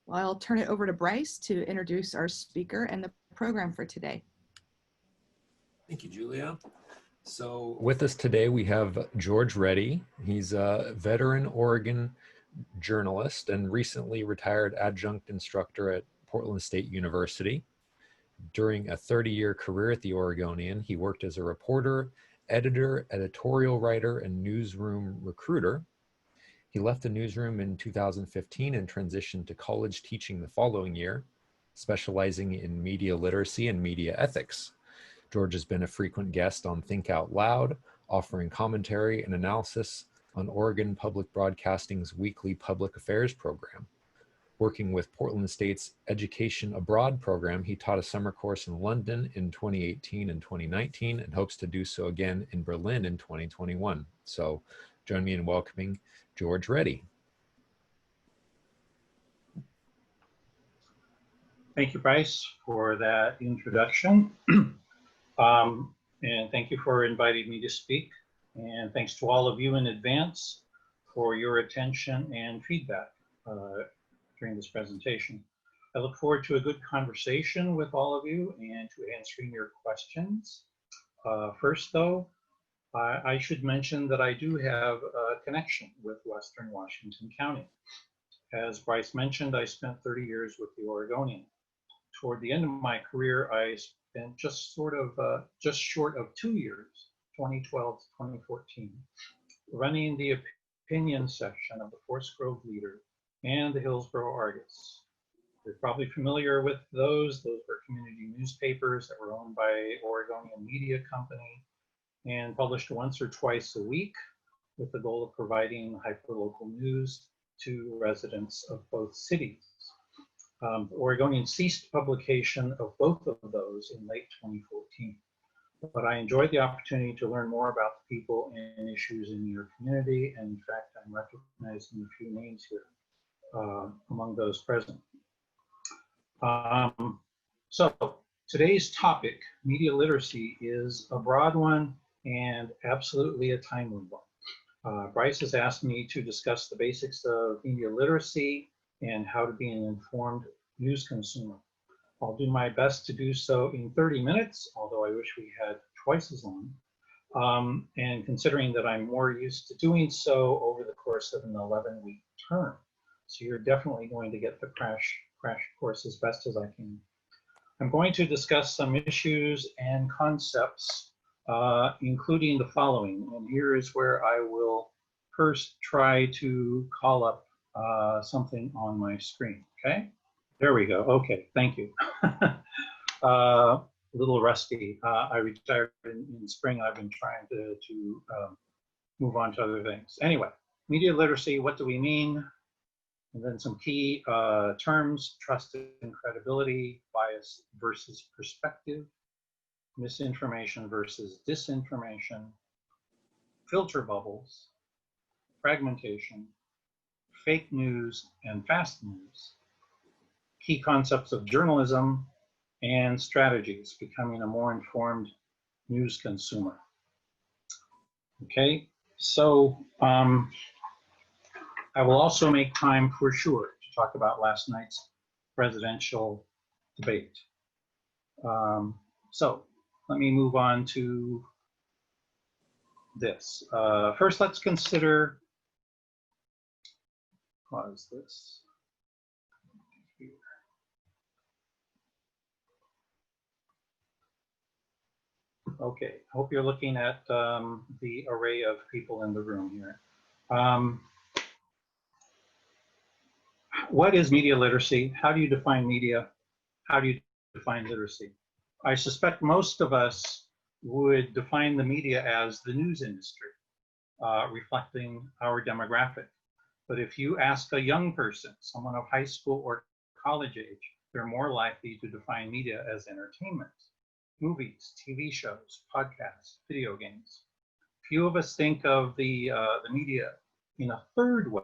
Well, I'll turn it over to Bryce to introduce our speaker and the program for today. Thank you, Julia. So with us today, we have George Rede. He's a veteran Oregon journalist and recently retired adjunct instructor at Portland State University. During a 30-year career at the Oregonian, he worked as a reporter, editor, editorial writer, and newsroom recruiter. He left the newsroom in 2015 and transitioned to college teaching the following year, specializing in media literacy and media ethics. George has been a frequent guest on Think Out Loud, offering commentary and analysis on Oregon Public Broadcasting's weekly public affairs program. Working with Portland State's Education Abroad program, he taught a summer course in London in 2018 and 2019 and hopes to do so again in Berlin in 2021. So join me in welcoming George Rede. Thank you, Bryce, for that introduction. And thank you for inviting me to speak. And thanks to all of you in advance for your attention and feedback during this presentation. I look forward to a good conversation with all of you and to answering your questions. First, though, I should mention that I do have a connection with Western Washington County. As Bryce mentioned, I spent 30 years with the Oregonian. Toward the end of my career, I spent just short of 2 years, 2012 to 2014, running the opinion section of the Forest Grove Leader and the Hillsboro Argus. You're probably familiar with those. Those were community newspapers that were owned by Oregonian Media Company and published once or twice a week with the goal of providing hyperlocal news to residents of both cities. The Oregonian ceased publication of both of those in late 2014. But I enjoyed the opportunity to learn more about the people and issues in your community. And in fact, I'm recognizing a few names here among those present. So today's topic, media literacy, is a broad one and absolutely a timely one. Bryce has asked me to discuss the basics of media literacy and how to be an informed news consumer. I'll do my best to do so in 30 minutes, although I wish we had twice as long. And considering that I'm more used to doing so over the course of an 11-week term. So you're definitely going to get the crash course as best as I can. I'm going to discuss some issues and concepts, including the following. And here is where I will first try to call up something on my screen, okay? There we go, okay, thank you. A little rusty. I retired in spring. I've been trying to move on to other things. Anyway, media literacy, what do we mean? And then some key terms: trust and credibility, bias versus perspective, misinformation versus disinformation, filter bubbles, fragmentation, fake news and fast news, key concepts of journalism, and strategies becoming a more informed news consumer. Okay, so I will also make time for sure to talk about last night's presidential debate. So let me move on to this. First, let's consider, pause this. Okay, hope you're looking at the array of people in the room here. What is media literacy? How do you define media? How do you define literacy? I suspect most of us would define the media as the news industry, reflecting our demographic. But if you ask a young person, someone of high school or college age, they're more likely to define media as entertainment. Movies, TV shows, podcasts, video games. Few of us think of the media in a third way,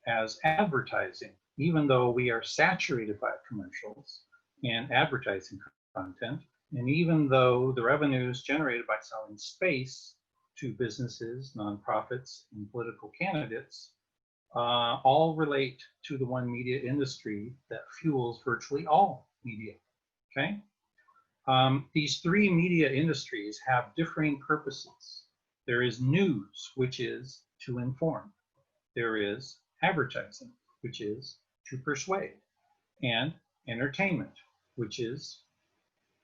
as advertising, even though we are saturated by commercials and advertising content, and even though the revenues generated by selling space to businesses, nonprofits, and political candidates all relate to the one media industry that fuels virtually all media, okay? These three media industries have differing purposes. There is news, which is to inform. There is advertising, which is to persuade, and entertainment, which is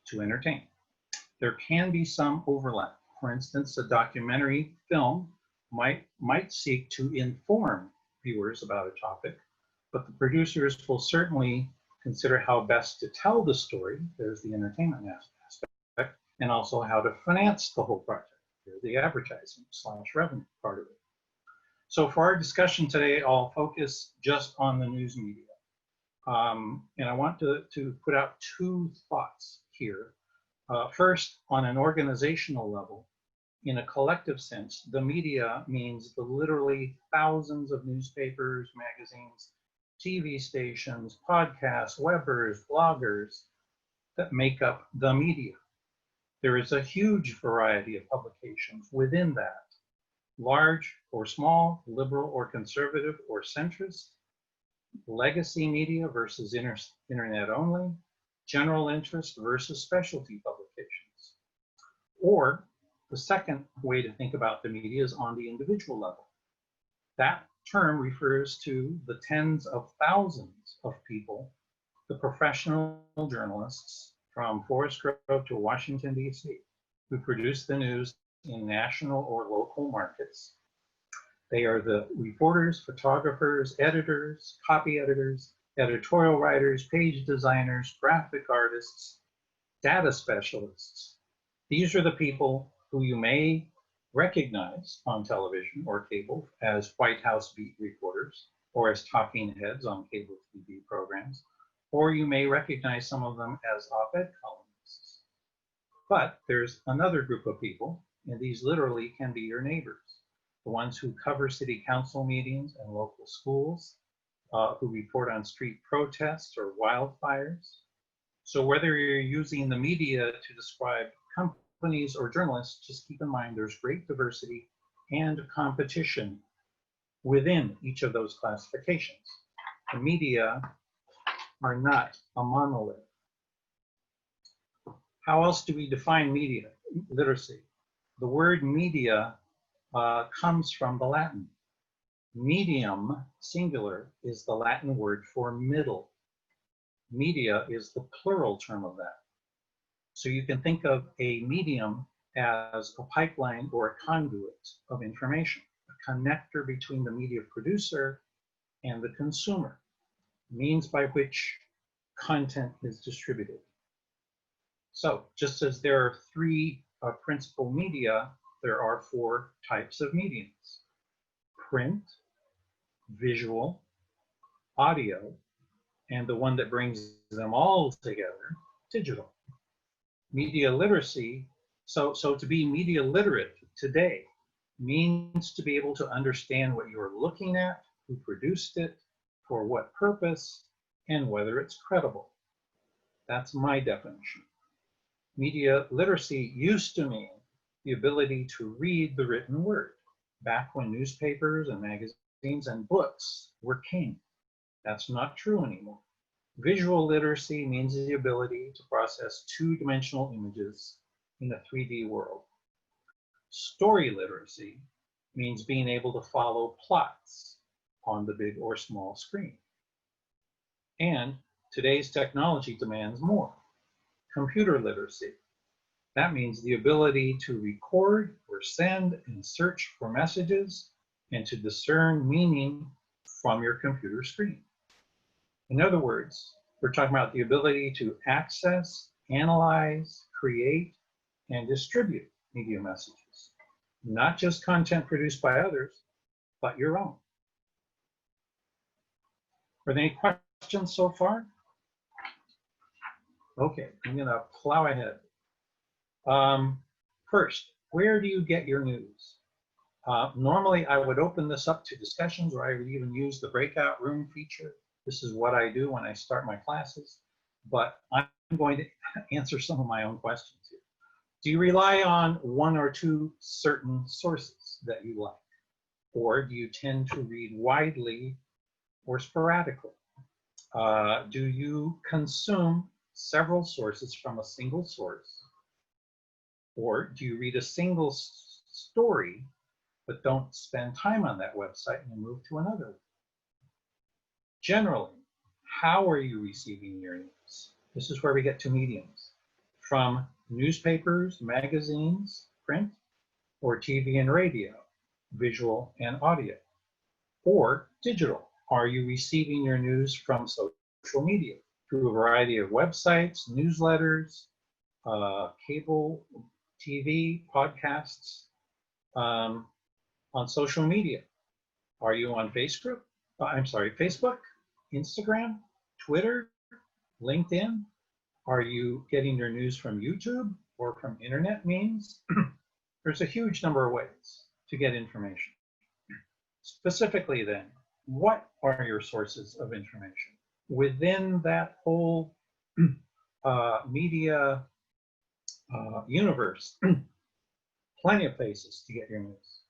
to entertain. There can be some overlap. For instance, a documentary film might seek to inform viewers about a topic, but the producers will certainly consider how best to tell the story. There's the entertainment aspect, and also how to finance the whole project. There's the advertising / revenue part of it. So for our discussion today, I'll focus just on the news media. And I want to put out two thoughts here. First, on an organizational level, in a collective sense, the media means the literally thousands of newspapers, magazines, TV stations, podcasts, webbers, bloggers that make up the media. There is a huge variety of publications within that, large or small, liberal or conservative or centrist, legacy media versus internet only, general interest versus specialty publications. Or the second way to think about the media is on the individual level. That term refers to the tens of thousands of people, the professional journalists from Forest Grove to Washington, D.C., who produce the news in national or local markets. They are the reporters, photographers, editors, copy editors, editorial writers, page designers, graphic artists, data specialists. These are the people who you may recognize on television or cable as White House beat reporters or as talking heads on cable TV programs, or you may recognize some of them as op-ed columnists. But there's another group of people, and these literally can be your neighbors, the ones who cover city council meetings and local schools, who report on street protests or wildfires. So whether you're using the media to describe companies or journalists, just keep in mind there's great diversity and competition within each of those classifications. The media are not a monolith. How else do we define media literacy? The word media comes from the Latin. Medium, singular, is the Latin word for middle. Media is the plural term of that. So you can think of a medium as a pipeline or a conduit of information, a connector between the media producer and the consumer, means by which content is distributed. So just as there are three principal media, there are four types of mediums: print, visual, audio, and the one that brings them all together, digital. Media literacy, so to be media literate today means to be able to understand what you're looking at, who produced it, for what purpose, and whether it's credible. That's my definition. Media literacy used to mean the ability to read the written word, back when newspapers and magazines and books were king. That's not true anymore. Visual literacy means the ability to process two-dimensional images in a 3D world. Story literacy means being able to follow plots on the big or small screen. And today's technology demands more. Computer literacy. That means the ability to record or send and search for messages and to discern meaning from your computer screen. In other words, we're talking about the ability to access, analyze, create, and distribute media messages. Not just content produced by others, but your own. Are there any questions so far? Okay, I'm gonna plow ahead. First, where do you get your news? Normally, I would open this up to discussions, or I would even use the breakout room feature. This is what I do when I start my classes, but I'm going to answer some of my own questions here. Do you rely on one or two certain sources that you like? Or do you tend to read widely or sporadically? Do you consume several sources from a single source? Or do you read a single story but don't spend time on that website and move to another? Generally, how are you receiving your news? This is where we get to mediums. From newspapers, magazines, print, or TV and radio, visual and audio, or digital. Are you receiving your news from social media through a variety of websites, newsletters, cable TV, podcasts, on social media? Are you on Facebook, Instagram, Twitter, LinkedIn? Are you getting your news from YouTube or from internet means? There's a huge number of ways to get information. Specifically then, what are your sources of information? Within that whole media universe, plenty of places to get your news.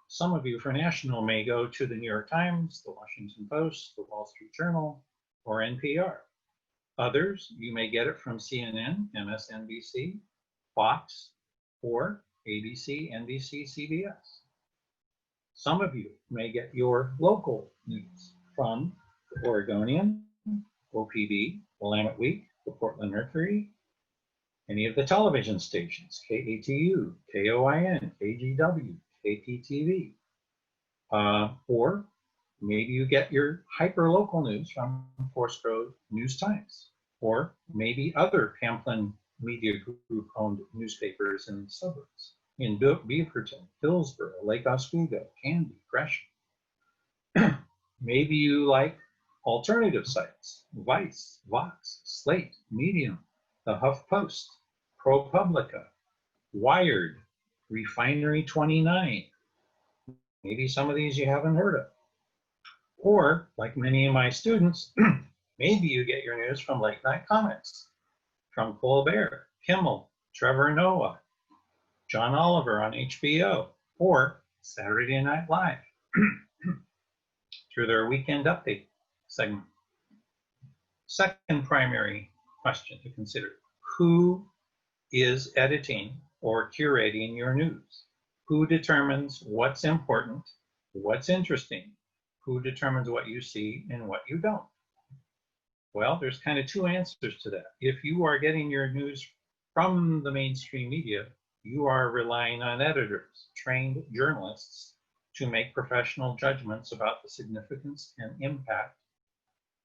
Some of you for national may go to the New York Times, the Washington Post, the Wall Street Journal, or NPR. Others, you may get it from CNN, MSNBC, Fox, or ABC, NBC, CBS. Some of you may get your local news from the Oregonian, OPB, Willamette Week, the Portland Mercury, any of the television stations, KATU, KOIN, KGW, KPTV. Or maybe you get your hyper-local news from Forest Road News Times, or maybe other Pamplin Media Group-owned newspapers in the suburbs, in Beaverton, Hillsboro, Lake Oswego, Canby, Gresham. Maybe you like alternative sites, Vice, Vox, Slate, Medium, the HuffPost, ProPublica, Wired, Refinery 29. Maybe some of these you haven't heard of. Or, like many of my students, maybe you get your news from late night comics, from Colbert, Kimmel, Trevor Noah, John Oliver on HBO, or Saturday Night Live through their weekend update segment. Second primary question to consider: who is editing or curating your news? Who determines what's important, what's interesting? Who determines what you see and what you don't? Well, there's kind of two answers to that. If you are getting your news from the mainstream media, you are relying on editors, trained journalists, to make professional judgments about the significance and impact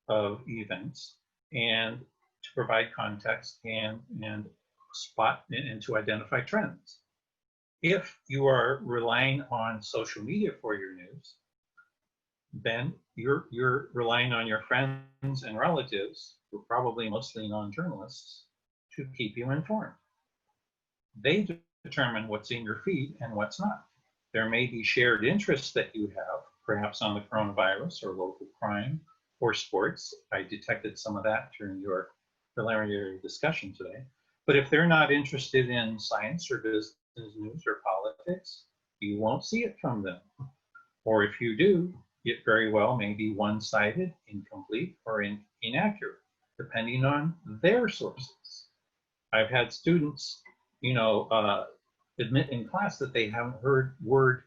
of events and to provide context and spot and to identify trends. If you are relying on social media for your news, then you're relying on your friends and relatives, who are probably mostly non-journalists, to keep you informed. They determine what's in your feed and what's not. There may be shared interests that you have, perhaps on the coronavirus or local crime or sports. I detected some of that during your preliminary discussion today. But if they're not interested in science or business news or politics, you won't see it from them. Or if you do, it very well may be one-sided, incomplete, or inaccurate, depending on their sources. I've had students, admit in class that they haven't heard word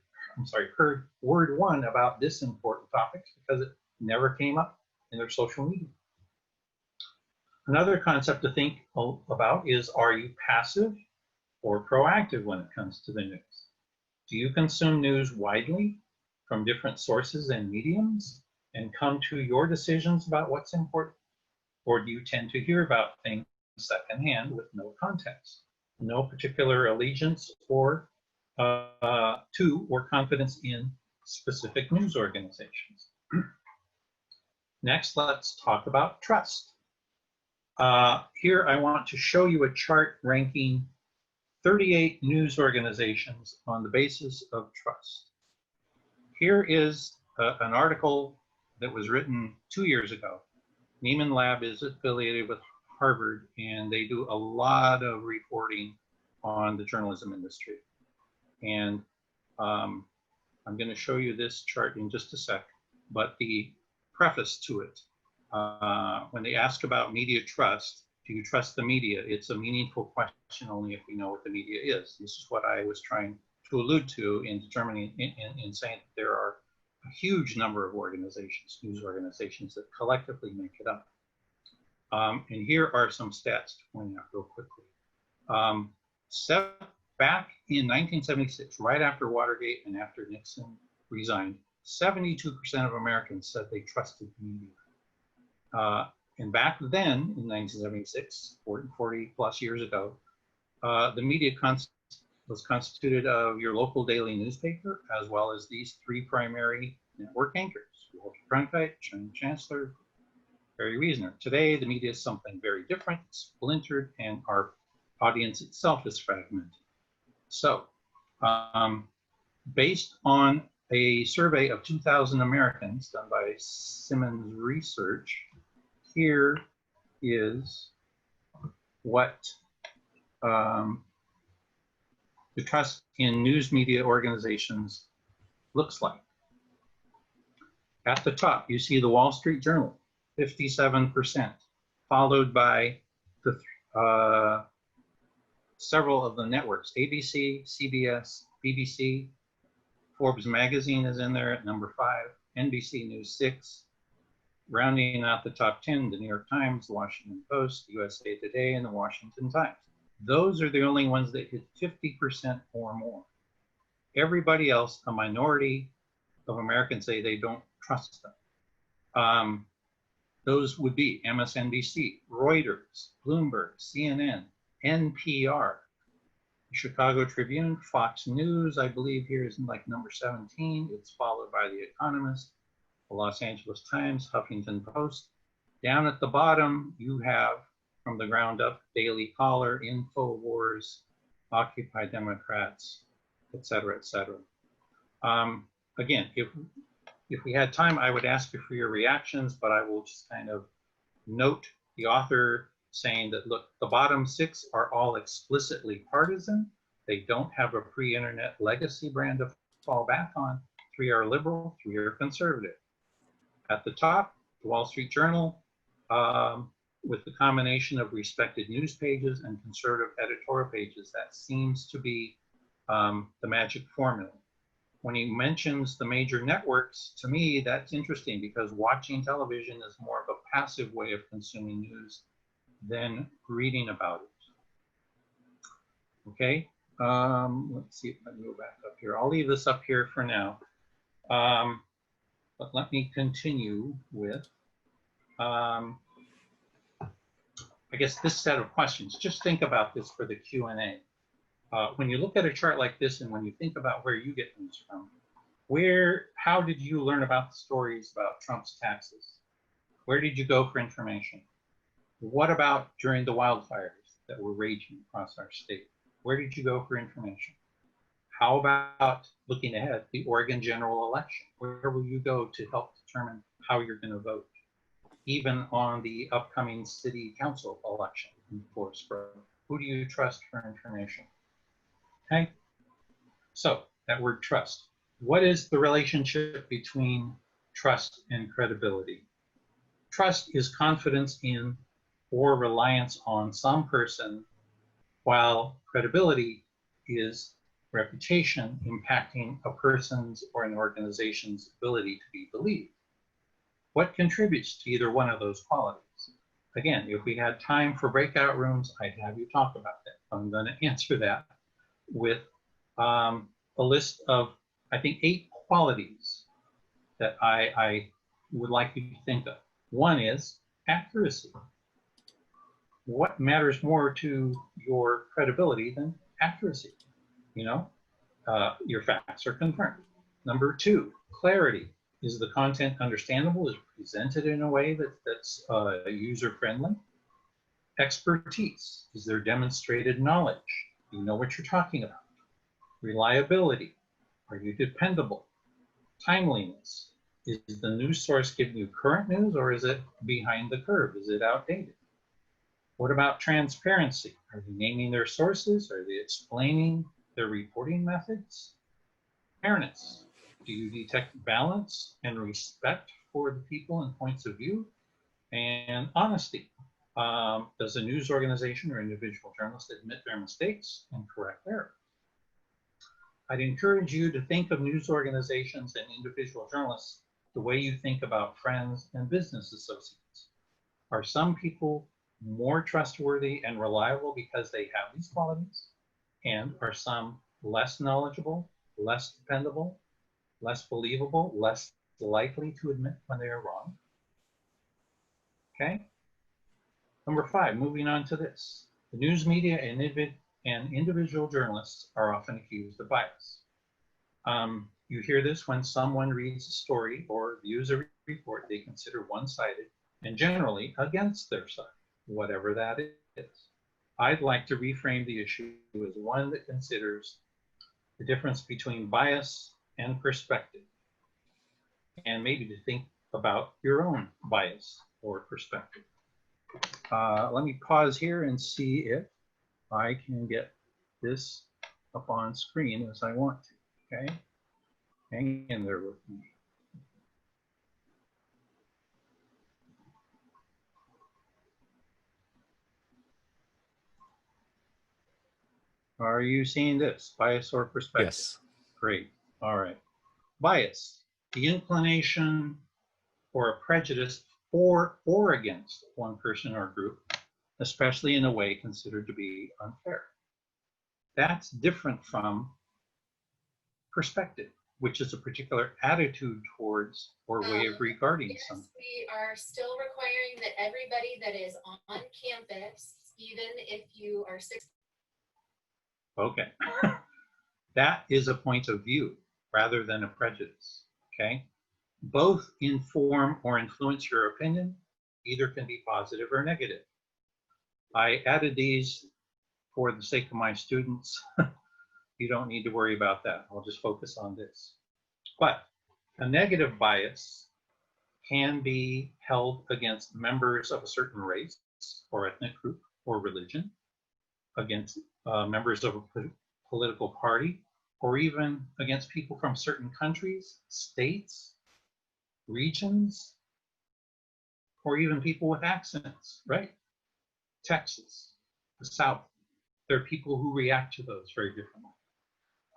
one about this important topic because it never came up in their social media. Another concept to think about is, are you passive or proactive when it comes to the news? Do you consume news widely from different sources and mediums and come to your decisions about what's important? Or do you tend to hear about things secondhand with no context, no particular allegiance or to or confidence in specific news organizations? Next, let's talk about trust. Here I want to show you a chart ranking 38 news organizations on the basis of trust. Here is an article that was written 2 years ago. Nieman Lab is affiliated with Harvard, and they do a lot of reporting on the journalism industry. And I'm going to show you this chart in just a sec, but the preface to it, when they ask about media trust, do you trust the media? It's a meaningful question only if we know what the media is. This is what I was trying to allude to in determining, in saying that there are a huge number of organizations, news organizations, that collectively make it up. And here are some stats to point out real quickly. Back in 1976, right after Watergate and after Nixon resigned, 72% of Americans said they trusted the media. And back then, in 1976, 40 plus years ago, the media was constituted of your local daily newspaper, as well as these three primary network anchors: Walter Cronkite, John Chancellor, Barry Wiesner. Today, the media is something very different, splintered, and our audience itself is fragmented. So, based on a survey of 2,000 Americans done by Simmons Research, here is what the trust in news media organizations looks like. At the top, you see the Wall Street Journal, 57%, followed by the several of the networks: ABC, CBS, BBC. Forbes magazine is in there at number 5, NBC News 6. Rounding out the top 10, the New York Times, the Washington Post, USA Today, and the Washington Times. Those are the only ones that hit 50% or more. Everybody else, a minority of Americans, say they don't trust them. Those would be MSNBC, Reuters, Bloomberg, CNN, NPR, Chicago Tribune, Fox News, I believe here is like number 17. It's followed by The Economist, the Los Angeles Times, Huffington Post. Down at the bottom, you have, from the ground up, Daily Caller, InfoWars, Occupy Democrats, et cetera, et cetera. Again, if we had time, I would ask you for your reactions, but I will just kind of note the author saying that, look, the bottom 6 are all explicitly partisan. They don't have a pre-internet legacy brand to fall back on. 3 are liberal, 3 are conservative. At the top, the Wall Street Journal, with the combination of respected news pages and conservative editorial pages, that seems to be the magic formula. When he mentions the major networks, to me, that's interesting because watching television is more of a passive way of consuming news than reading about it. Okay, let's see if I can go back up here. I'll leave this up here for now. But let me continue with, I guess, this set of questions. Just think about this for the Q&A. When you look at a chart like this and when you think about where you get news from, how did you learn about the stories about Trump's taxes? Where did you go for information? What about during the wildfires that were raging across our state? Where did you go for information? How about looking ahead, the Oregon general election? Where will you go to help determine how you're going to vote? Even on the upcoming city council election in Hillsboro, who do you trust for information? Okay, so that word trust. What is the relationship between trust and credibility? Trust is confidence in or reliance on some person, while credibility is reputation impacting a person's or an organization's ability to be believed. What contributes to either one of those qualities? Again, if we had time for breakout rooms, I'd have you talk about that. I'm going to answer that with a list of, I think, 8 qualities that I would like you to think of. One is accuracy. What matters more to your credibility than accuracy? You know, your facts are confirmed. Number 2, clarity. Is the content understandable? Is it presented in a way that's user-friendly? Expertise. Is there demonstrated knowledge? Do you know what you're talking about? Reliability. Are you dependable? Timeliness. Is the news source giving you current news, or is it behind the curve? Is it outdated? What about transparency? Are they naming their sources? Are they explaining their reporting methods? Fairness. Do you detect balance and respect for the people and points of view? And honesty. Does a news organization or individual journalist admit their mistakes and correct errors? I'd encourage you to think of news organizations and individual journalists the way you think about friends and business associates. Are some people more trustworthy and reliable because they have these qualities? And are some less knowledgeable, less dependable, less believable, less likely to admit when they are wrong? Okay. Number 5, moving on to this. The news media and individual journalists are often accused of bias. You hear this when someone reads a story or views a report they consider one-sided and generally against their side, whatever that is. I'd like to reframe the issue as one that considers the difference between bias and perspective, and maybe to think about your own bias or perspective. Let me pause here and see if I can get this up on screen as I want to, okay? Hang in there with me. Are you seeing this? Bias or perspective? Yes. Great. All right. Bias, the inclination or a prejudice for or against one person or group, especially in a way considered to be unfair. That's different from perspective, which is a particular attitude towards or way of regarding yes, something. We are still requiring that everybody that is on campus, even if you are 6. Okay. That is a point of view rather than a prejudice, okay? Both inform or influence your opinion. Either can be positive or negative. I added these for the sake of my students. You don't need to worry about that. I'll just focus on this. But a negative bias can be held against members of a certain race or ethnic group or religion, against members of a political party, or even against people from certain countries, states, regions, or even people with accents, right? Texas, the South. There are people who react to those very differently.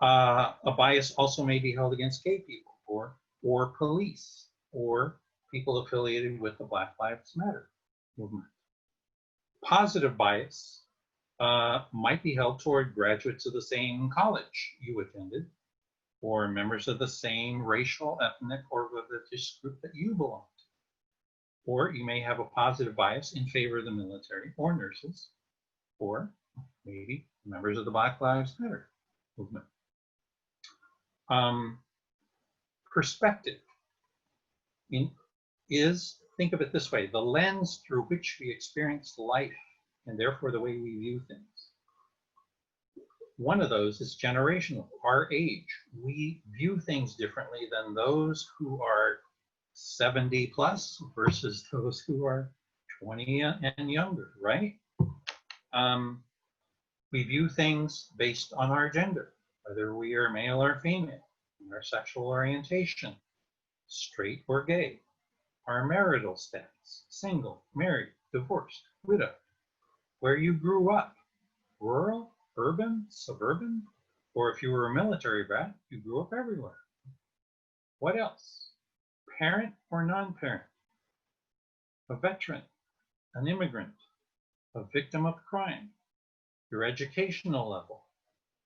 A bias also may be held against gay people or police or people affiliated with the Black Lives Matter movement. Positive bias might be held toward graduates of the same college you attended or members of the same racial, ethnic, or religious group that you belong to. Or you may have a positive bias in favor of the military or nurses, or maybe members of the Black Lives Matter movement. Perspective is, think of it this way, the lens through which we experience life and therefore the way we view things. One of those is generational, our age. We view things differently than those who are 70 plus versus those who are 20 and younger, right? We view things based on our gender, whether we are male or female, our sexual orientation, straight or gay, our marital status, single, married, divorced, widow, where you grew up, rural, urban, suburban, or if you were a military brat, you grew up everywhere. What else? Parent or non-parent, a veteran, an immigrant, a victim of crime, your educational level,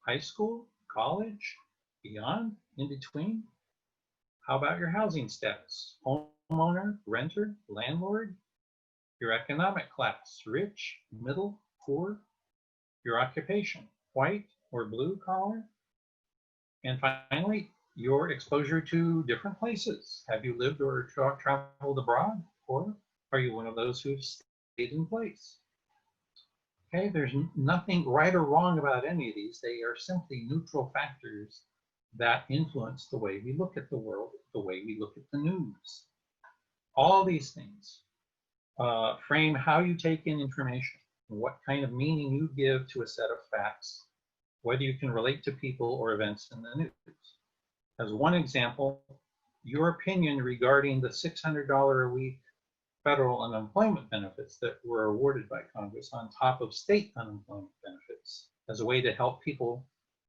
high school, college, beyond, in between. How about your housing status? Homeowner, renter, landlord, your economic class, rich, middle, poor, your occupation, white or blue collar, and finally, your exposure to different places. Have you lived or traveled abroad, or are you one of those who've stayed in place? Okay, there's nothing right or wrong about any of these. They are simply neutral factors that influence the way we look at the world, the way we look at the news. All these things frame how you take in information and what kind of meaning you give to a set of facts, whether you can relate to people or events in the news. As one example, your opinion regarding the $600 a week federal unemployment benefits that were awarded by Congress on top of state unemployment benefits as a way to help people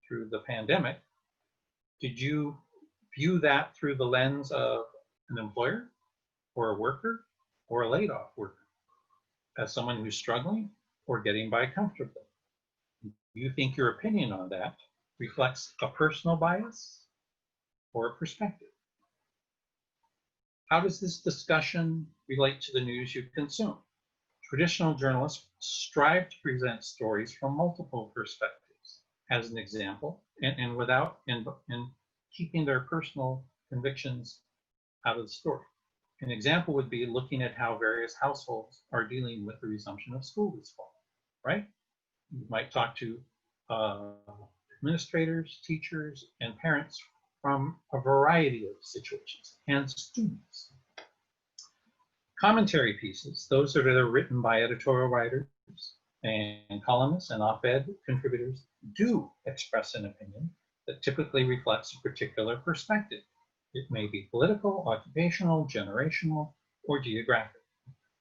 through the pandemic. Did you view that through the lens of an employer or a worker or a laid off worker, as someone who's struggling or getting by comfortably? Do you think your opinion on that reflects a personal bias or a perspective? How does this discussion relate to the news you consume? Traditional journalists strive to present stories from multiple perspectives, as an example, and without and keeping their personal convictions out of the story. An example would be looking at how various households are dealing with the resumption of school this fall, right? You might talk to administrators, teachers, and parents from a variety of situations, and students. Commentary pieces, those that are written by editorial writers and columnists and op-ed contributors, do express an opinion that typically reflects a particular perspective. It may be political, occupational, generational, or geographic.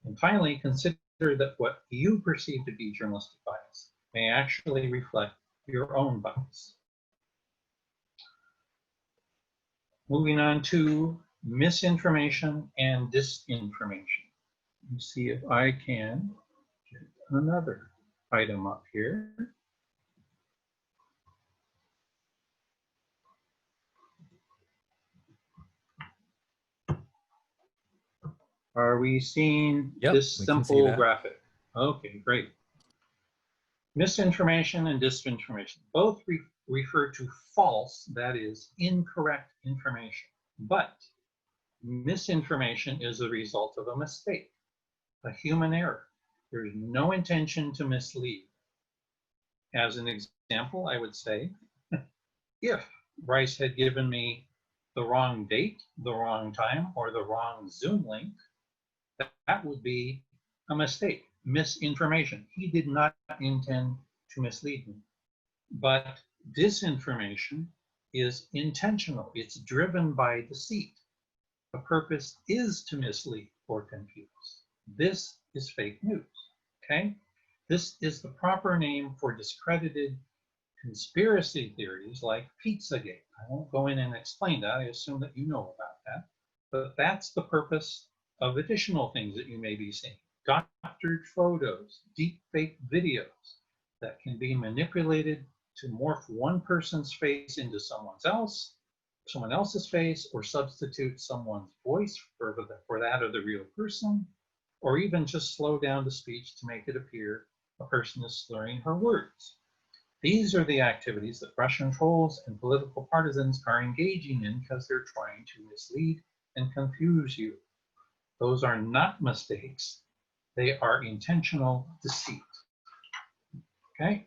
And finally, consider that what you perceive to be journalistic bias may actually reflect your own bias. Moving on to misinformation and disinformation. Let me see if I can get another item up here. Are we seeing this simple graphic? Okay, great. Misinformation and disinformation both refer to false, that is, incorrect information. But misinformation is a result of a mistake, a human error. There is no intention to mislead. As an example, I would say, if Bryce had given me the wrong date, the wrong time, or the wrong Zoom link, that would be a mistake, misinformation. He did not intend to mislead me. But disinformation is intentional. It's driven by deceit. The purpose is to mislead or confuse. This is fake news, okay? This is the proper name for discredited conspiracy theories like Pizzagate. I won't go in and explain that. I assume that you know about that. But that's the purpose of additional things that you may be seeing. Doctored photos, deep fake videos that can be manipulated to morph one person's face into someone else's face, or substitute someone's voice for that of the real person, or even just slow down the speech to make it appear a person is slurring her words. These are the activities that Russian trolls and political partisans are engaging in because they're trying to mislead and confuse you. Those are not mistakes. They are intentional deceit. Okay?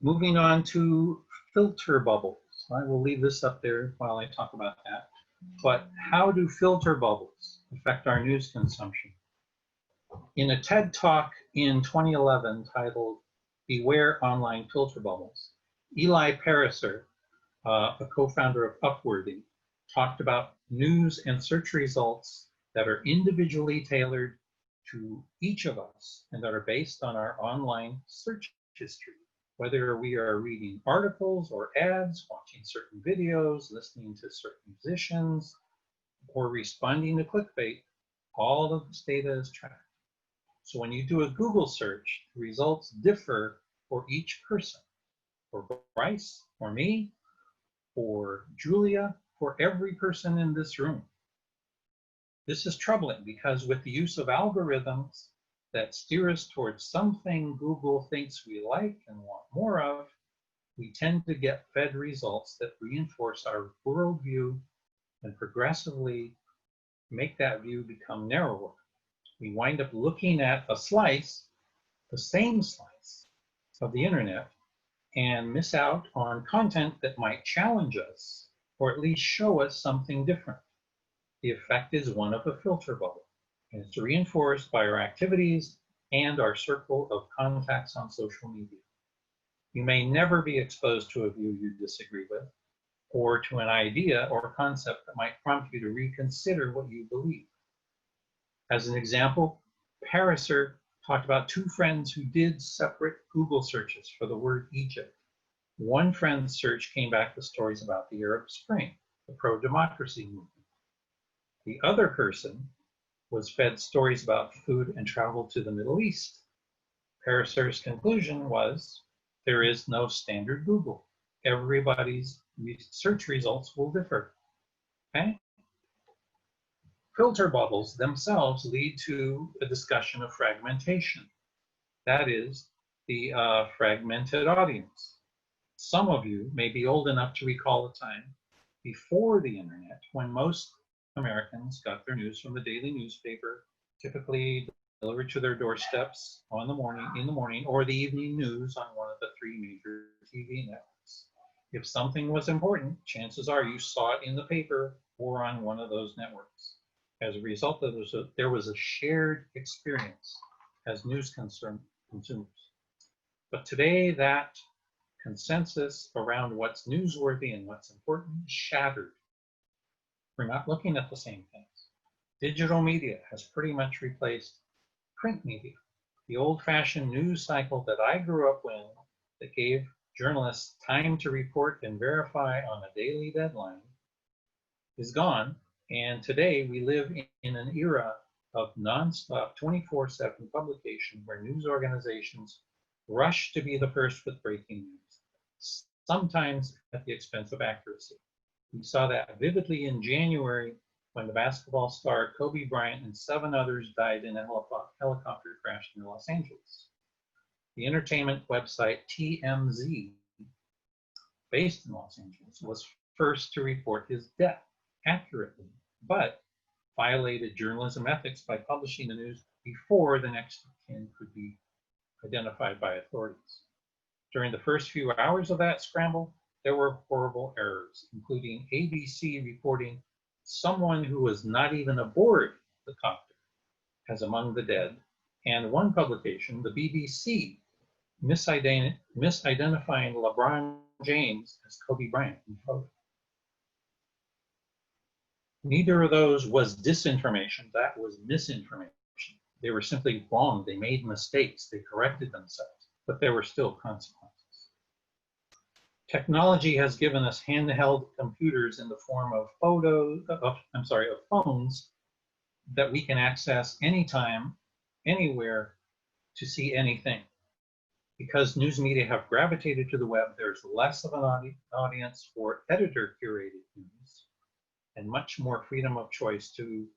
Moving on to filter bubbles. I will leave this up there while I talk about that. But how do filter bubbles affect our news consumption? In a TED Talk in 2011 titled Beware Online Filter Bubbles, Eli Pariser, a co-founder of Upworthy, talked about news and search results that are individually tailored to each of us and that are based on our online search history. Whether we are reading articles or ads, watching certain videos, listening to certain musicians, or responding to clickbait, all of this data is tracked. So when you do a Google search, the results differ for each person. For Bryce, for me, for Julia, for every person in this room. This is troubling because with the use of algorithms that steer us towards something Google thinks we like and want more of, we tend to get fed results that reinforce our worldview and progressively make that view become narrower. We wind up looking at a slice, the same slice of the internet, and miss out on content that might challenge us or at least show us something different. The effect is one of a filter bubble, and it's reinforced by our activities and our circle of contacts on social media. You may never be exposed to a view you disagree with, or to an idea or concept that might prompt you to reconsider what you believe. As an example, Pariser talked about two friends who did separate Google searches for the word Egypt. One friend's search came back with stories about the Arab Spring, the pro-democracy movement. The other person was fed stories about food and travel to the Middle East. Pariser's conclusion was, there is no standard Google. Everybody's search results will differ. Okay? Filter bubbles themselves lead to a discussion of fragmentation. That is, the fragmented audience. Some of you may be old enough to recall a time before the internet when most Americans got their news from the daily newspaper, typically delivered to their doorsteps in the morning, or the evening news on one of the three major TV networks. If something was important, chances are you saw it in the paper or on one of those networks. As a result, there was a shared experience as news consumers. But today, that consensus around what's newsworthy and what's important is shattered. We're not looking at the same things. Digital media has pretty much replaced print media. The old-fashioned news cycle that I grew up in that gave journalists time to report and verify on a daily deadline is gone. And today we live in an era of nonstop 24/7 publication where news organizations rush to be the first with breaking news, sometimes at the expense of accuracy. We saw that vividly in January when the basketball star Kobe Bryant and 7 others died in a helicopter crash near Los Angeles. The entertainment website TMZ, based in Los Angeles, was first to report his death accurately, but violated journalism ethics by publishing the news before the next of kin could be identified by authorities. During the first few hours of that scramble, there were horrible errors, including ABC reporting someone who was not even aboard the copter as among the dead, and one publication, the BBC, misidentifying LeBron James as Kobe Bryant in photo. Neither of those was disinformation, that was misinformation. They were simply wrong, they made mistakes, they corrected themselves, but there were still consequences. Technology has given us handheld computers in the form of phones that we can access anytime, anywhere to see anything. Because news media have gravitated to the web, there's less of an audience for editor-curated news and much more freedom of choice to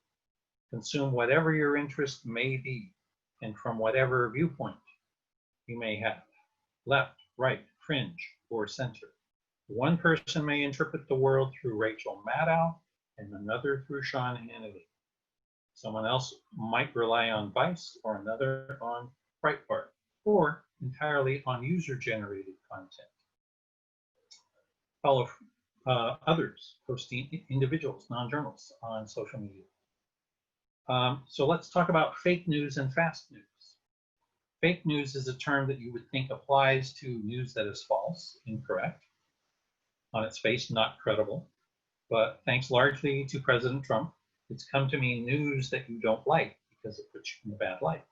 consume whatever your interest may be and from whatever viewpoint you may have, left, right, fringe, or center. One person may interpret the world through Rachel Maddow and another through Sean Hannity. Someone else might rely on Vice or another on Breitbart, or entirely on user-generated content. Follow others, posting individuals, non-journalists on social media. So let's talk about fake news and fast news. Fake news is a term that you would think applies to news that is false, incorrect, on its face, not credible. But thanks largely to President Trump, it's come to mean news that you don't like because it puts you in a bad light.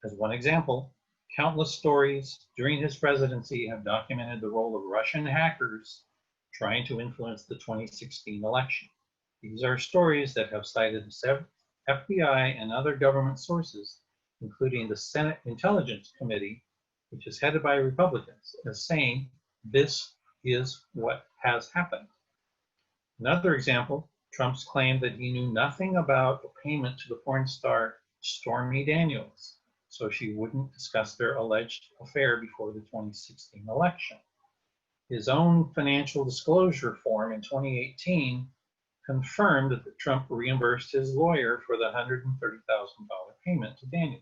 As one example, countless stories during his presidency have documented the role of Russian hackers trying to influence the 2016 election. These are stories that have cited the FBI and other government sources, including the Senate Intelligence Committee, which is headed by Republicans, as saying this is what has happened. Another example, Trump's claim that he knew nothing about a payment to the porn star Stormy Daniels, so she wouldn't discuss their alleged affair before the 2016 election. His own financial disclosure form in 2018 confirmed that Trump reimbursed his lawyer for the $130,000 payment to Daniels.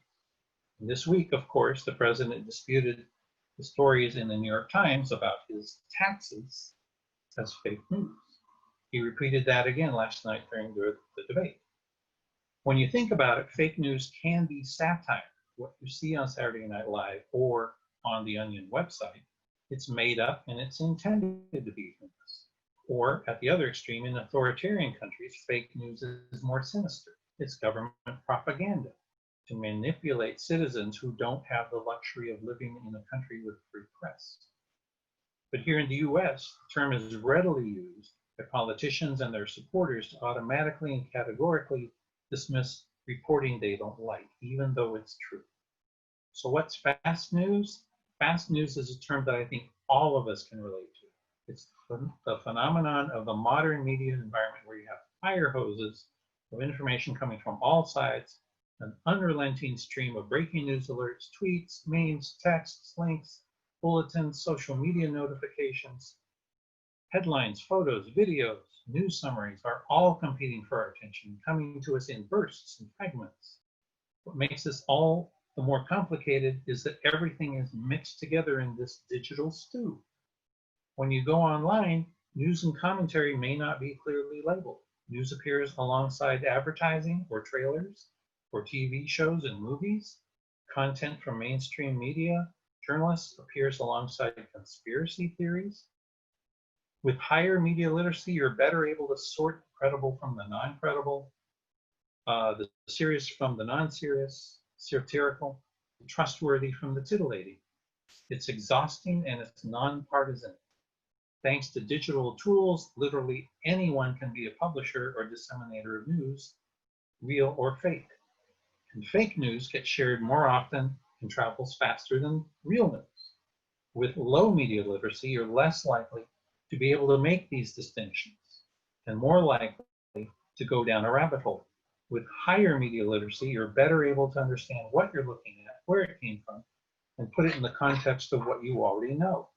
And this week, of course, the president disputed the stories in the New York Times about his taxes as fake news. He repeated that again last night during the debate. When you think about it, fake news can be satire. What you see on Saturday Night Live or on the Onion website, it's made up and it's intended to be famous. Or at the other extreme, in authoritarian countries, fake news is more sinister. It's government propaganda to manipulate citizens who don't have the luxury of living in a country with free press. But here in the US, the term is readily used by politicians and their supporters to automatically and categorically dismiss reporting they don't like, even though it's true. So what's fast news? Fast news is a term that I think all of us can relate to. It's the phenomenon of the modern media environment where you have fire hoses of information coming from all sides, an unrelenting stream of breaking news alerts, tweets, memes, texts, links, bulletins, social media notifications, headlines, photos, videos, news summaries are all competing for our attention, coming to us in bursts and fragments. What makes this all the more complicated is that everything is mixed together in this digital stew. When you go online, news and commentary may not be clearly labeled. News appears alongside advertising or trailers for TV shows and movies. Content from mainstream media journalists appears alongside conspiracy theories. With higher media literacy, you're better able to sort the credible from the non-credible, the serious from the non-serious, satirical, trustworthy from the titillating. It's exhausting and it's non-partisan. Thanks to digital tools, literally anyone can be a publisher or disseminator of news, real or fake. And fake news gets shared more often and travels faster than real news. With low media literacy, you're less likely to be able to make these distinctions and more likely to go down a rabbit hole. With higher media literacy, you're better able to understand what you're looking at, where it came from, and put it in the context of what you already know.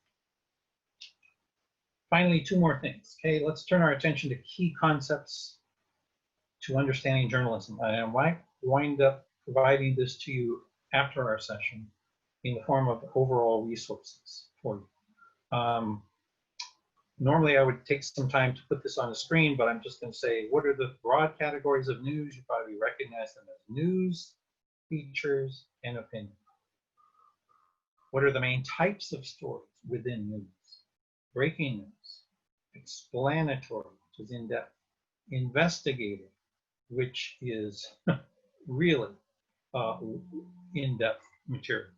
Finally, two more things. Okay, let's turn our attention to key concepts to understanding journalism. I might wind up providing this to you after our session in the form of overall resources for you. Normally, I would take some time to put this on the screen, but I'm just going to say, what are the broad categories of news? You probably recognize them as news, features, and opinion. What are the main types of stories within news? Breaking news, explanatory, which is in-depth, investigative, which is really in-depth material,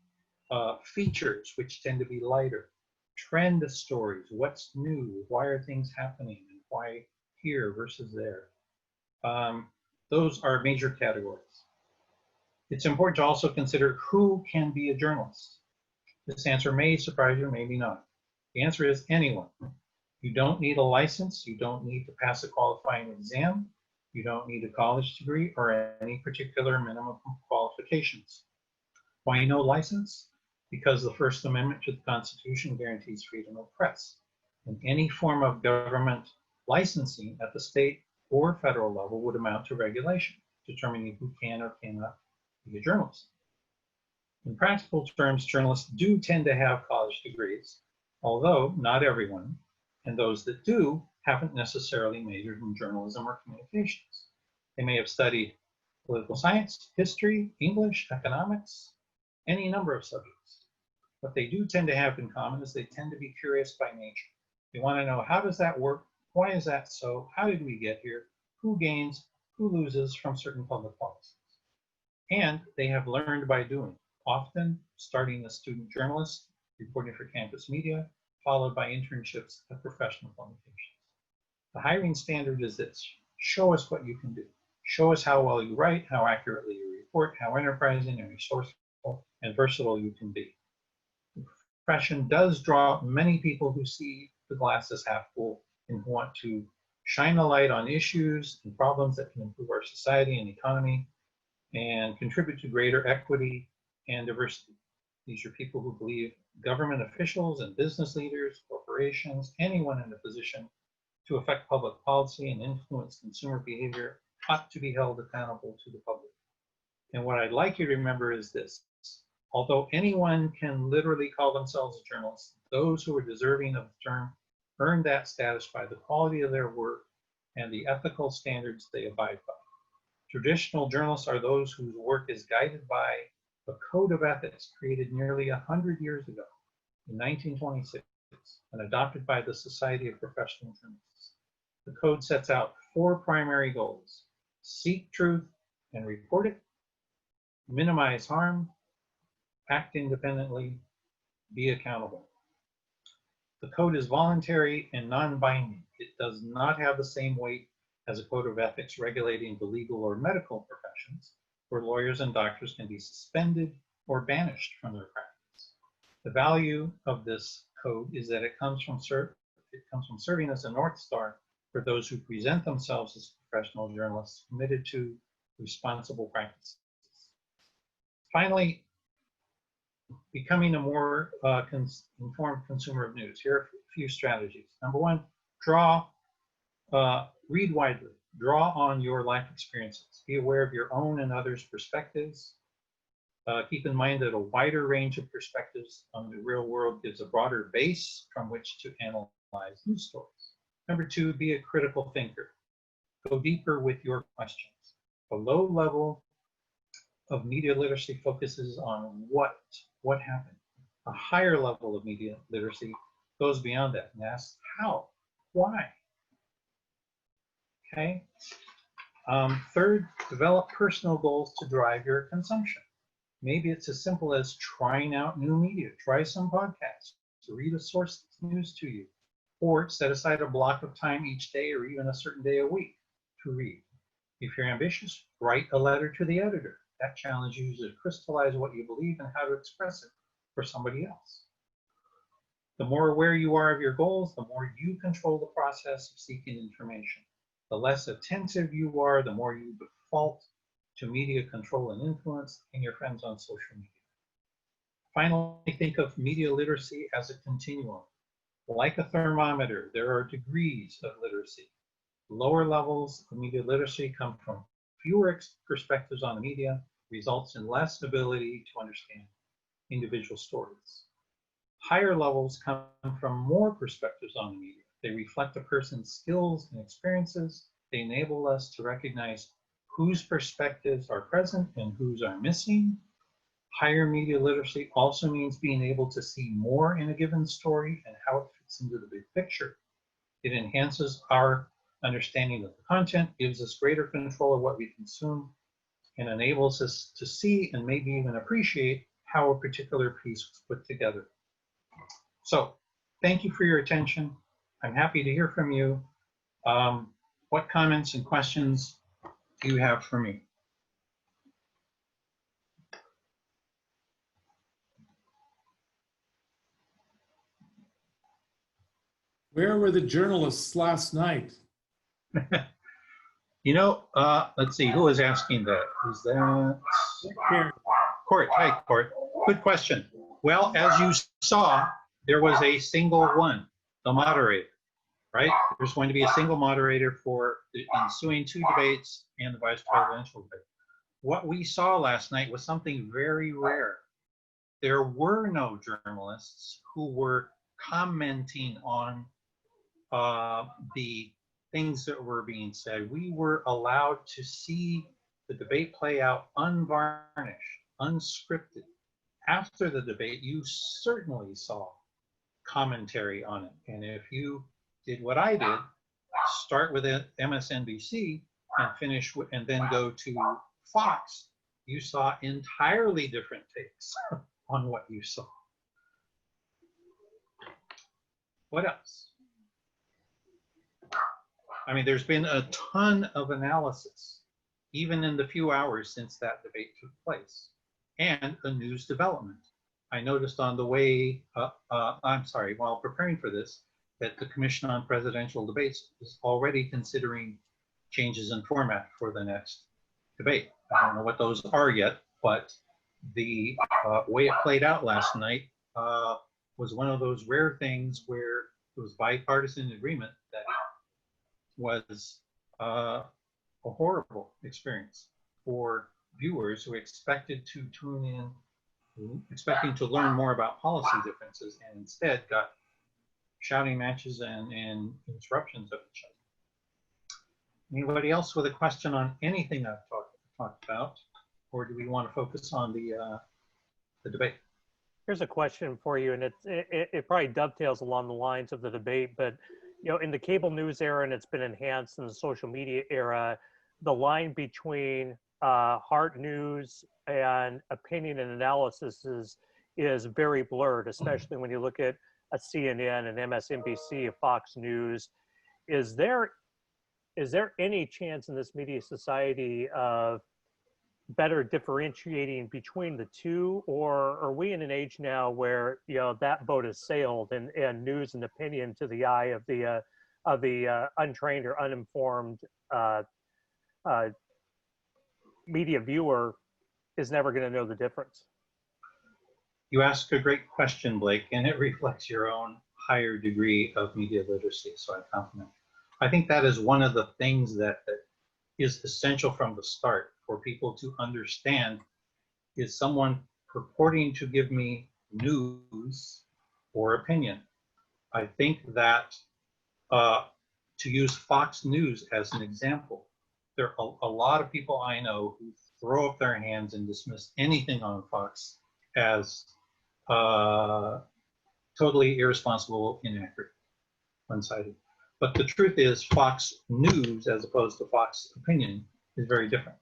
features, which tend to be lighter, trend stories, what's new, why are things happening, and why here versus there. Those are major categories. It's important to also consider who can be a journalist. This answer may surprise you, maybe not. The answer is anyone. You don't need a license. You don't need to pass a qualifying exam. You don't need a college degree or any particular minimum qualifications. Why no license? Because the First Amendment to the Constitution guarantees freedom of press. And any form of government licensing at the state or federal level would amount to regulation, determining who can or cannot be a journalist. In practical terms, journalists do tend to have college degrees, although not everyone, and those that do haven't necessarily majored in journalism or communications. They may have studied political science, history, English, economics, any number of subjects. What they do tend to have in common is they tend to be curious by nature. They want to know, how does that work? Why is that so? How did we get here? Who gains? Who loses from certain public policies? And they have learned by doing, often starting as student journalists, reporting for campus media, followed by internships at professional publications. The hiring standard is this: show us what you can do. Show us how well you write, how accurately you report, how enterprising and resourceful and versatile you can be. The profession does draw many people who see the glass as half full and who want to shine a light on issues and problems that can improve our society and economy and contribute to greater equity and diversity. These are people who believe government officials and business leaders, corporations, anyone in a position to affect public policy and influence consumer behavior ought to be held accountable to the public. And what I'd like you to remember is this: although anyone can literally call themselves a journalist, those who are deserving of the term earn that status by the quality of their work and the ethical standards they abide by. Traditional journalists are those whose work is guided by a code of ethics created nearly 100 years ago in 1926 and adopted by the Society of Professional Journalists. The code sets out 4 primary goals: seek truth and report it, minimize harm, act independently, be accountable. The code is voluntary and non-binding. It does not have the same weight as a code of ethics regulating the legal or medical professions, where lawyers and doctors can be suspended or banished from their practice. The value of this code is that it comes from serving as a North Star for those who present themselves as professional journalists committed to responsible practices. Finally, becoming a more informed consumer of news. Here are a few strategies. Number 1, read widely. Draw on your life experiences. Be aware of your own and others' perspectives. Keep in mind that a wider range of perspectives on the real world gives a broader base from which to analyze news stories. Number 2, be a critical thinker. Go deeper with your questions. A low level of media literacy focuses on what happened. A higher level of media literacy goes beyond that and asks how, why. Okay. Third, develop personal goals to drive your consumption. Maybe it's as simple as trying out new media. Try some podcasts, to read a source that's news to you, or set aside a block of time each day or even a certain day a week to read. If you're ambitious, write a letter to the editor. That challenges you to crystallize what you believe and how to express it for somebody else. The more aware you are of your goals, the more you control the process of seeking information. The less attentive you are, the more you default to media control and influence and your friends on social media. Finally, think of media literacy as a continuum. Like a thermometer, there are degrees of literacy. Lower levels of media literacy come from fewer perspectives on the media, results in less ability to understand individual stories. Higher levels come from more perspectives on the media. They reflect a person's skills and experiences. They enable us to recognize whose perspectives are present and whose are missing. Higher media literacy also means being able to see more in a given story and how it fits into the big picture. It enhances our understanding of the content, gives us greater control of what we consume, and enables us to see and maybe even appreciate how a particular piece was put together. So, thank you for your attention. I'm happy to hear from you. What comments and questions do you have for me? Where were the journalists last night? You know, let's see, who is asking that? Is that Court? Hi, Court. Good question. Well, as you saw, there was a single one, the moderator, right? There's going to be a single moderator for the ensuing 2 debates and the vice presidential debate. What we saw last night was something very rare. There were no journalists who were commenting on the things that were being said. We were allowed to see the debate play out unvarnished, unscripted. After the debate, you certainly saw commentary on it. And if you did what I did, start with MSNBC and finish and then go to Fox, you saw entirely different takes on what you saw. What else? I mean, there's been a ton of analysis, even in the few hours since that debate took place, and a news development. I noticed on the way, while preparing for this, that the Commission on Presidential Debates is already considering changes in format for the next debate. I don't know what those are yet, but the way it played out last night was one of those rare things where it was bipartisan agreement that it was a horrible experience for viewers who expected to tune in, expecting to learn more about policy differences, and instead got shouting matches and interruptions of each other. Anybody else with a question on anything I've talked about, or do we want to focus on the debate? Here's a question for you, and it probably dovetails along the lines of the debate, but in the cable news era, and it's been enhanced in the social media era, the line between hard news and opinion and analysis is very blurred, especially when you look at a CNN and MSNBC, a Fox News. Is there any chance in this media society of better differentiating between the two, or are we in an age now where that boat has sailed and news and opinion to the eye of the untrained or uninformed media viewer is never going to know the difference? You ask a great question, Blake, and it reflects your own higher degree of media literacy, so I compliment you. I think that is one of the things that is essential from the start for people to understand. Is someone purporting to give me news or opinion? I think that to use Fox News as an example, there are a lot of people I know who throw up their hands and dismiss anything on Fox as totally irresponsible, inaccurate, one-sided. But the truth is, Fox News, as opposed to Fox Opinion, is very different.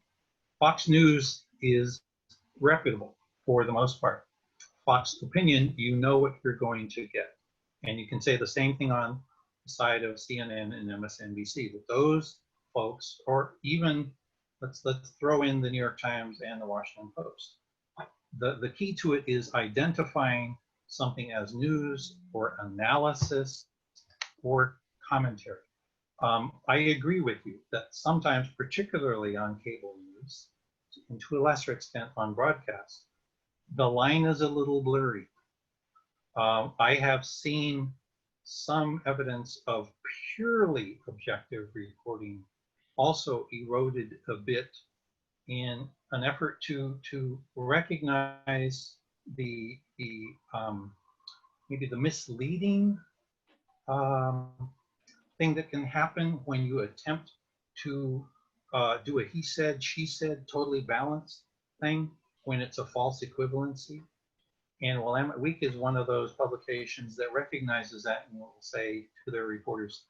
Fox News is reputable for the most part. Fox Opinion, you know what you're going to get. And you can say the same thing on the side of CNN and MSNBC, that those folks, or even let's throw in the New York Times and the Washington Post. The key to it is identifying something as news or analysis or commentary. I agree with you that sometimes, particularly on cable news, and to a lesser extent on broadcast, the line is a little blurry. I have seen some evidence of purely objective reporting also eroded a bit in an effort to recognize the maybe the misleading thing that can happen when you attempt to do a he said, she said, totally balanced thing when it's a false equivalency. And Willamette Week is one of those publications that recognizes that and will say to their reporters,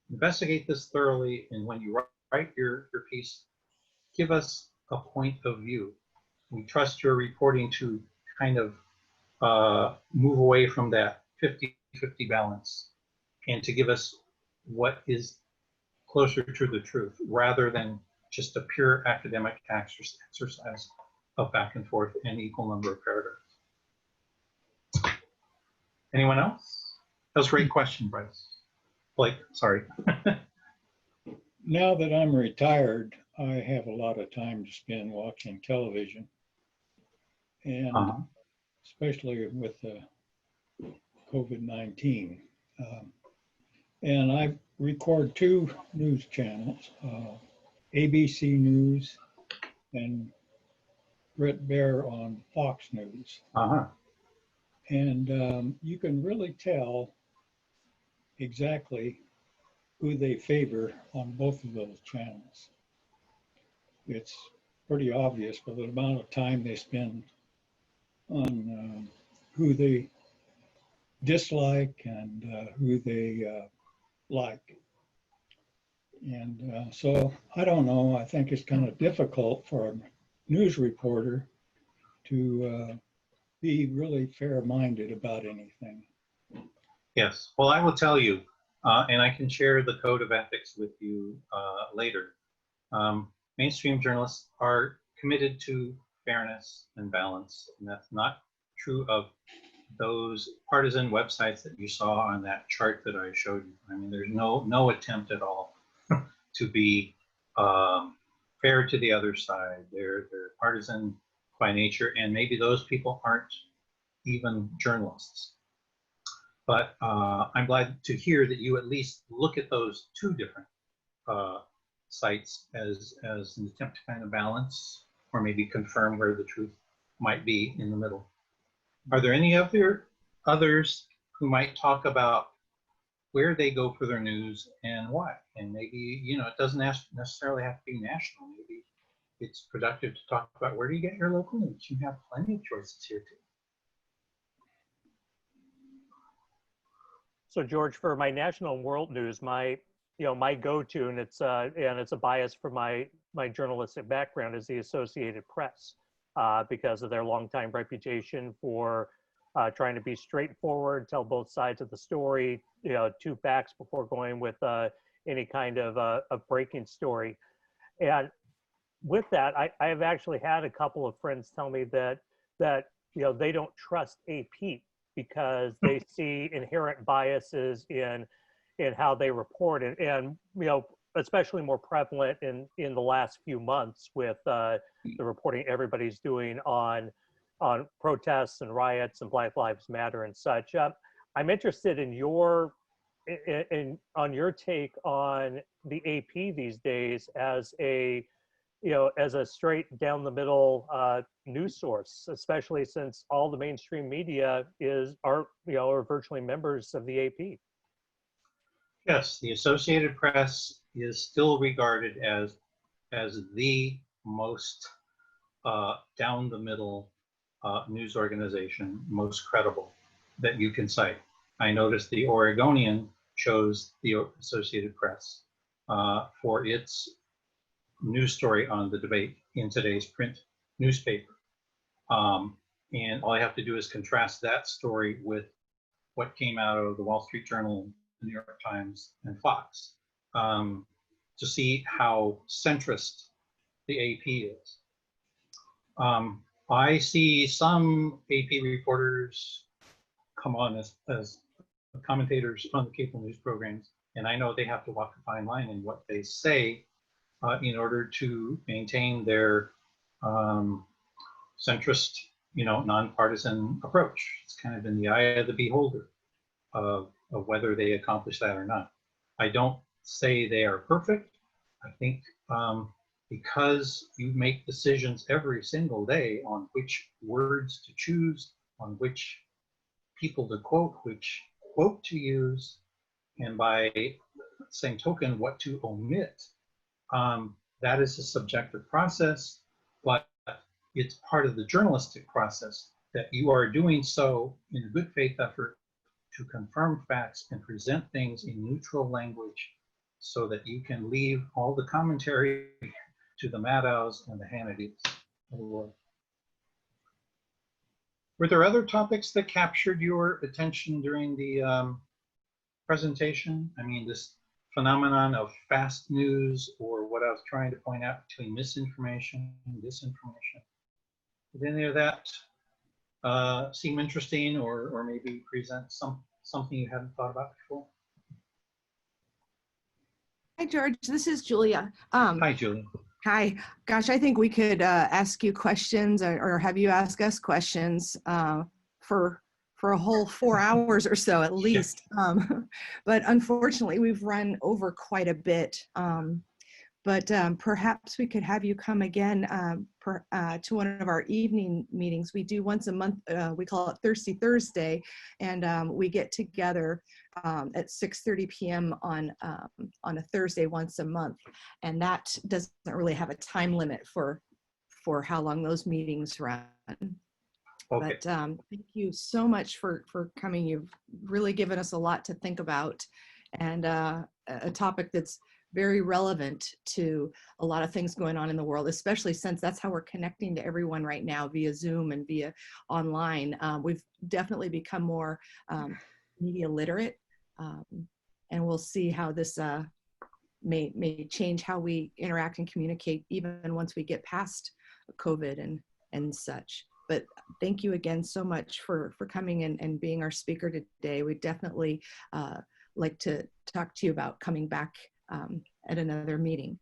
investigate this thoroughly, and when you write your piece, give us a point of view. We trust your reporting to kind of move away from that 50-50 balance and to give us what is closer to the truth rather than just a pure academic exercise of back and forth and equal number of paragraphs. Anyone else? That was a great question, Bryce. Blake, sorry. Now that I'm retired, I have a lot of time to spend watching television, and especially with COVID-19. And I record two news channels, ABC News and Brett Baer on Fox News. And you can really tell exactly who they favor on both of those channels. It's pretty obvious by the amount of time they spend on who they dislike and who they like. And so I don't know, I think it's kind of difficult for a news reporter to be really fair-minded about anything. Yes, well, I will tell you, and I can share the code of ethics with you later. Mainstream journalists are committed to fairness and balance, and that's not true of those partisan websites that you saw on that chart that I showed you. I mean, there's no attempt at all to be fair to the other side. They're partisan by nature, and maybe those people aren't even journalists. But I'm glad to hear that you at least look at those two different sites as an attempt to kind of balance or maybe confirm where the truth might be in the middle. Are there any others who might talk about where they go for their news and why? And maybe, it doesn't necessarily have to be national. Maybe it's productive to talk about where do you get your local news? You have plenty of choices here too. So George, for my national and world news, my my go-to, and it's a bias for my journalistic background, is the Associated Press, because of their longtime reputation for trying to be straightforward, tell both sides of the story, two facts before going with any kind of a breaking story. And with that, I have actually had a couple of friends tell me that they don't trust AP because they see inherent biases in how they report, and especially more prevalent in the last few months with the reporting everybody's doing on protests and riots and Black Lives Matter and such. I'm interested in on your take on the AP these days as a straight down the middle news source, especially since all the mainstream media are virtually members of the AP. Yes, the Associated Press is still regarded as the most down the middle news organization, most credible that you can cite. I noticed the Oregonian chose the Associated Press for its news story on the debate in today's print newspaper. And all I have to do is contrast that story with what came out of the Wall Street Journal, the New York Times, and Fox to see how centrist the AP is. I see some AP reporters come on as commentators on the cable news programs, and I know they have to walk a fine line in what they say in order to maintain their centrist, nonpartisan approach. It's kind of in the eye of the beholder of whether they accomplish that or not. I don't say they are perfect. I think because you make decisions every single day on which words to choose, on which people to quote, which quote to use, and by the same token, what to omit. That is a subjective process, but it's part of the journalistic process that you are doing so in a good faith effort to confirm facts and present things in neutral language so that you can leave all the commentary to the Maddows and the Hannitys of the world. Were there other topics that captured your attention during the presentation? I mean, this phenomenon of fast news, or what I was trying to point out between misinformation and disinformation. Did any of that seem interesting, or maybe present something you hadn't thought about before? Hi, George. This is Julia. Hi, Julia. Hi. Gosh, I think we could ask you questions or have you ask us questions for a whole 4 hours or so at least. But unfortunately, we've run over quite a bit. But perhaps we could have you come again to one of our evening meetings. We do once a month. We call it Thirsty Thursday, and we get together at 6:30 p.m. on a Thursday once a month, and that doesn't really have a time limit for how long those meetings run. Okay. But thank you so much for coming. You've really given us a lot to think about, and a topic that's very relevant to a lot of things going on in the world, especially since that's how we're connecting to everyone right now via Zoom and via online. We've definitely become more media literate, and we'll see how this may change how we interact and communicate even once we get past COVID and such. But thank you again so much for coming and being our speaker today. We definitely like to talk to you about coming back at another meeting.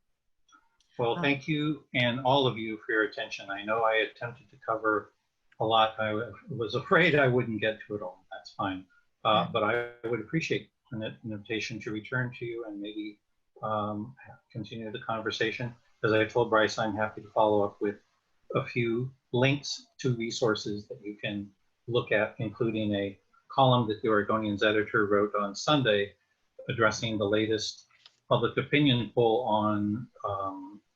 Well, thank you and all of you for your attention. I know I attempted to cover a lot. I was afraid I wouldn't get to it all. That's fine. But I would appreciate an invitation to return to you and maybe continue the conversation. As I told Bryce, I'm happy to follow up with a few links to resources that you can look at, including a column that the Oregonian's editor wrote on Sunday addressing the latest public opinion poll on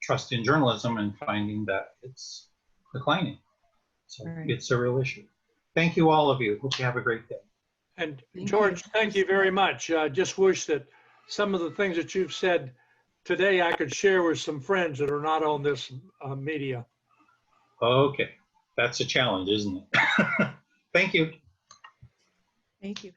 trust in journalism and finding that it's declining. So It's a real issue. Thank you, all of you. Hope you have a great day. And Thank George, you. thank you very much. I just wish that some of the things that you've said today I could share with some friends that are not on this media. Okay, that's a challenge, isn't it? Thank you. Thank you.